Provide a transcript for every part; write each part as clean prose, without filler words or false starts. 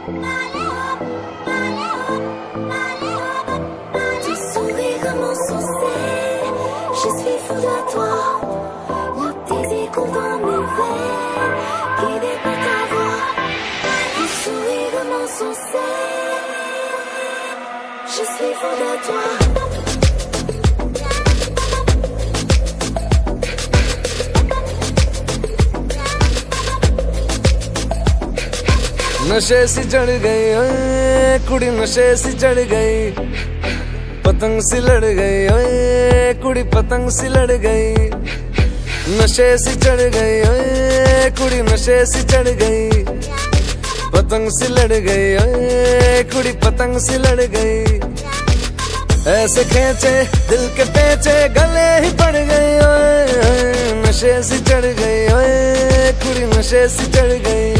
Ton sourire m'insouciait, je suis folle à toi. Le désir coule dans mes veines, guidé par ta voix. Ton sourire m'insouciait, je suis folle à toi. नशे सी चढ़ गई ओए कुड़ी, नशे सी चढ़ गई, पतंग सी लड़ गई ओए कुड़ी, पतंग सी लड़ गई। नशे सी चढ़ गई ओए कुड़ी, नशे सी चढ़ गई, पतंग सी लड़ गई ओए कुड़ी, पतंग सी लड़ गई। ऐसे खींचे दिल के पेचे गले ही पड़ गई ओए, नशे सी चढ़ गई ओए कुड़ी, नशे सी चढ़ गई,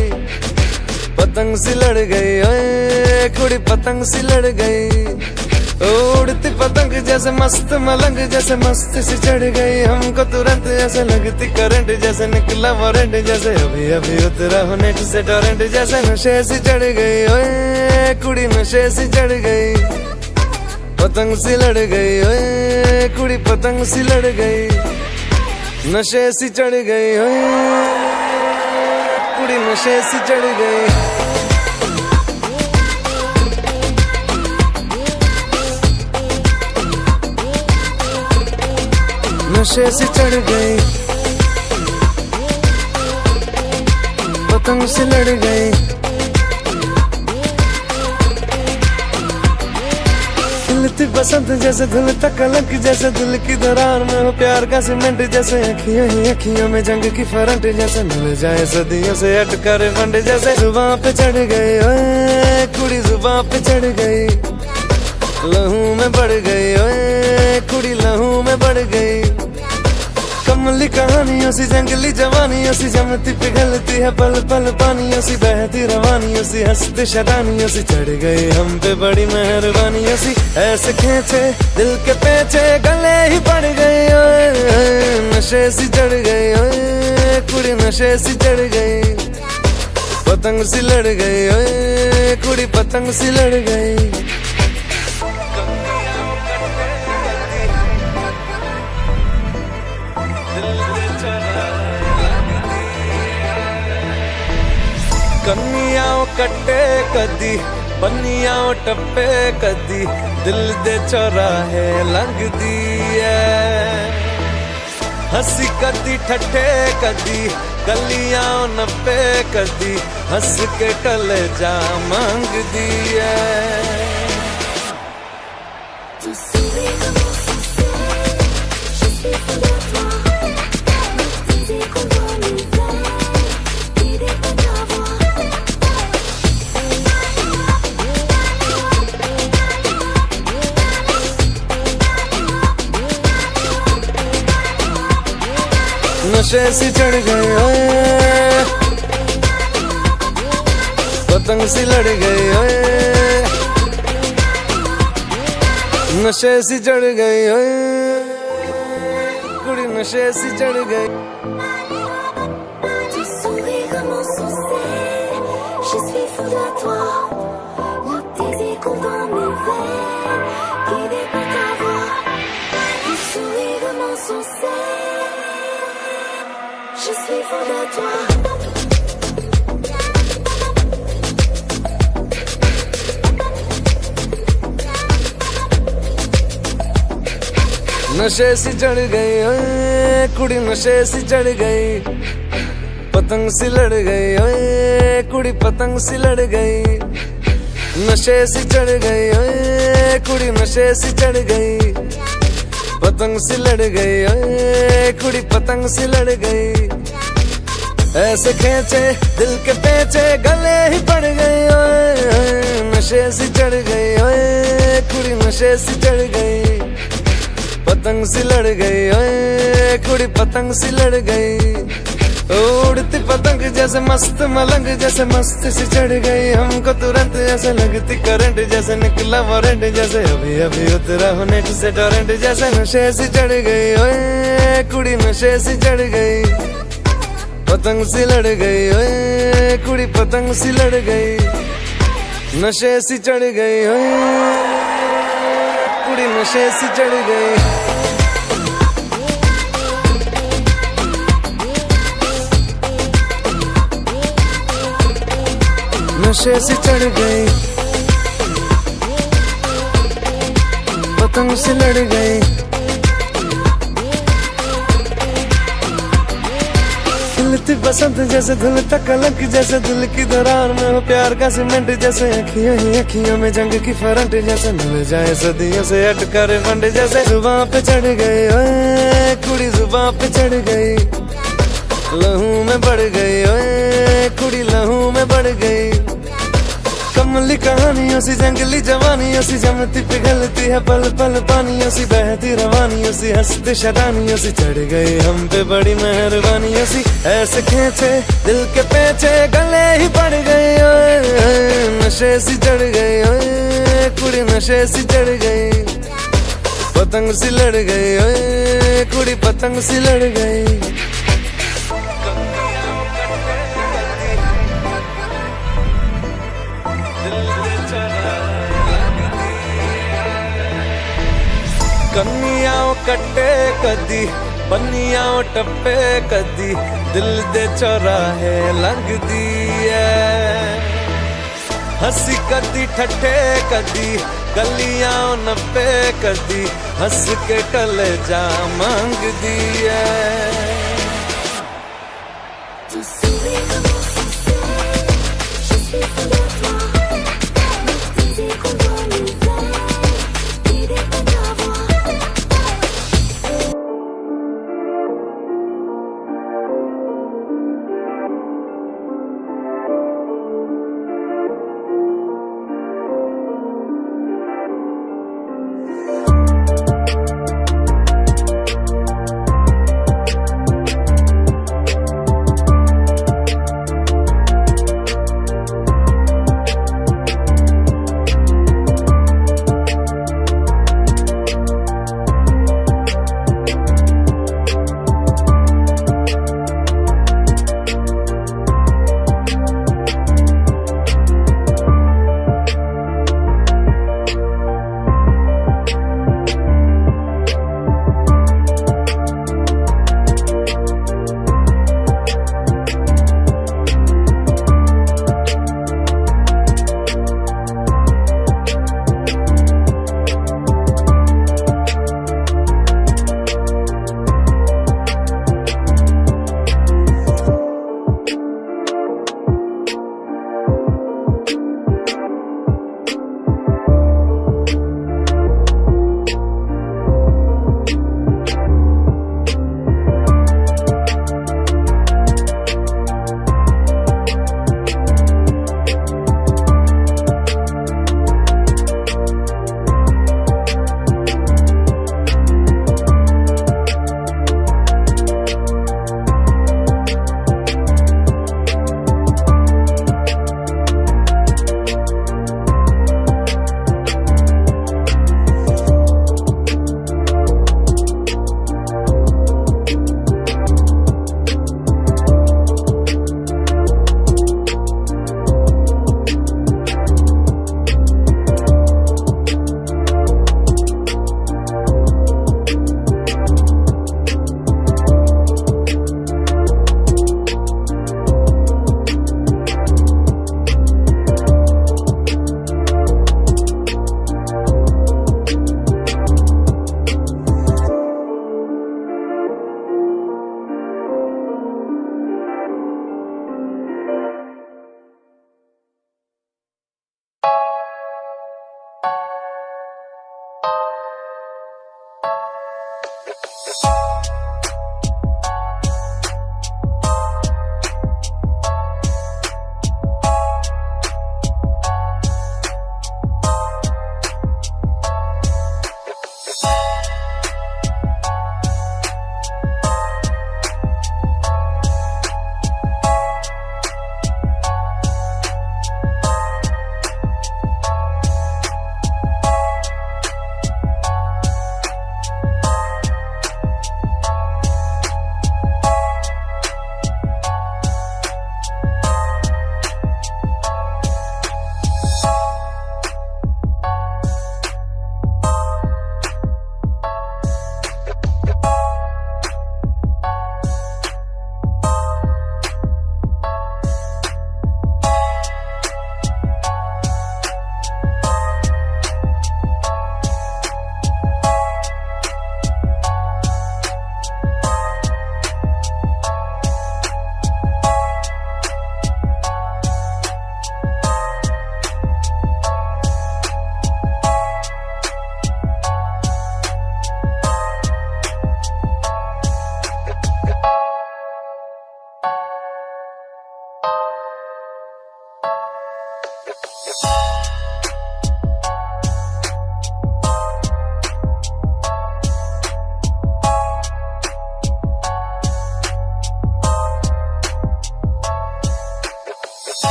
पतंग सी लड़ गई ओए कुड़ी, पतंग सी लड़ गई। उड़ती पतंग जैसे मस्त मलंग, जैसे मस्त सी चढ़ गई हमको तुरंत, ऐसे लगती करंट, जैसे निकला वारंट, जैसे अभी अभी उतरा हो नेट से टोरेंट। जैसे नशे सी चढ़ गई ओए कुड़ी, नशे सी चढ़ गई, पतंग सी लड़ गई ओए कुड़ी, पतंग सी लड़ गई। नशे सी चढ़ गई ओए कुड़ी, नशे सी चढ़ गई। नशे सी चढ़ गई, पतंग से लड़ गई। खिलती बसंत जैसे धुलता कलंक, जैसे दिल की दरार में हो प्यार का सीमेंट, जैसे अखियों ही अखियों में जंग की फरंट, जैसे मिल जाए सदियों से अटका रे फंड। जैसे जुबां पे चढ़ गई ओए कुड़ी, जुबां पे चढ़ गई, लहू में बढ़ गई ओए कुड़ी, लहू में बढ़ गई। कमली कहानियों सी जंगली जवानियों सी, जमती पिघलती है पल पल पानियों सी, बहती रवानियों सी, हंसती शरानियों सी, चढ़ गई हम पे बड़ी मेहरबानियों सी। ऐसे खींचे दिल के पेचे गले ही पड़ गई ओए, नशे सी चढ़ गई ओए कुड़ी, नशे सी चढ़ गई, पतंग सी लड़ गई ओए कुड़ी, पतंग सी लड़ गई। कन्नियाओ कट्टे कदी, बन्नियाओ टप्पे कदी, दिल दे चौराहे लंघदी है। हंसी कदी ठट्ठे कदी, गलियां नप्पे कदी, हंस के टले जा मांगदी है। नशे सी चढ़ गई ओए, पतंग सी लड़ गई ओए, नशे सी चढ़ गई ओए कुड़ी, नशे सी चढ़ गई। Ton sourire m'insouciait, je suis folle à toi. Le désir coule dans mes veines, guidé par ta voix. Ton sourire m'insouciait, je suis folle à toi. नशे सी चढ़ गई ओए कुड़ी, नशे सी चढ़ गई, पतंग सी लड़ गई ओए कुड़ी, पतंग सी लड़ गई। नशे सी चढ़ गई ओए कुड़ी, नशे सी चढ़ गई, पतंग सी लड़ गई ओए कुड़ी, पतंग सी लड़ गई। ऐसे खींचे दिल के पेचे गले ही पड़ गई ओए, नशे सी चढ़ गई ओए कुड़ी, नशे सी चढ़ गई, पतंग सी लड़ गई ओए कुड़ी, पतंग सी लड़ गई। उड़ती पतंग जैसे मस्त मलंग, जैसे मस्त सी चढ़ गई हमको तुरंत, ऐसे लगती करंट, जैसे निकला वारंट, जैसे अभी अभी उतरा हो नेट से टोरेंट। जैसे नशे सी चढ़ गई ओए कुड़ी, नशे सी चढ़ गई, पतंग सी लड़ गई ओए कुड़ी, पतंग सी लड़ गई। नशे सी चढ़ गई ओए कुड़ी नशे सी चढ़ गई नशे सी चढ़ गई पतंग से लड़ गई खिलती बसंत जैसे धुलता कलंक जैसे दिल की दरार में हो प्यार का सीमेंट जैसे अखियों ही अखियों में जंग की फरंट जैसे मिल जाए सदियों से अटकर फंड जैसे जुबां पे चढ़ गई ओए कुड़ी जुबां पे चढ़ गई लहू में बढ़ गई ओए कुड़ी लहू में बढ़ गई कमली कहानियों सी जंगली जवानियों सी जमती पिघलती है पल पल पानियों सी बहती रवानियों सी हंसती शरानियों सी चढ़ गई हम पे बड़ी मेहरबानियों सी ऐसे खींचे दिल के पेचे गले ही पड़ गई ओए नशे सी चढ़ गई ओए कुड़ी नशे सी चढ़ गई पतंग सी लड़ गई ओए कुड़ी पतंग सी लड़ गई कन्नियाओ कट्टे कदी बन्नियाओ टप्पे कदी दिल दे चौराहे लंघदी है हंसी कदी ठट्ठे कदी गलियां नप्पे कदी हंस के कलेजा मांगदी है।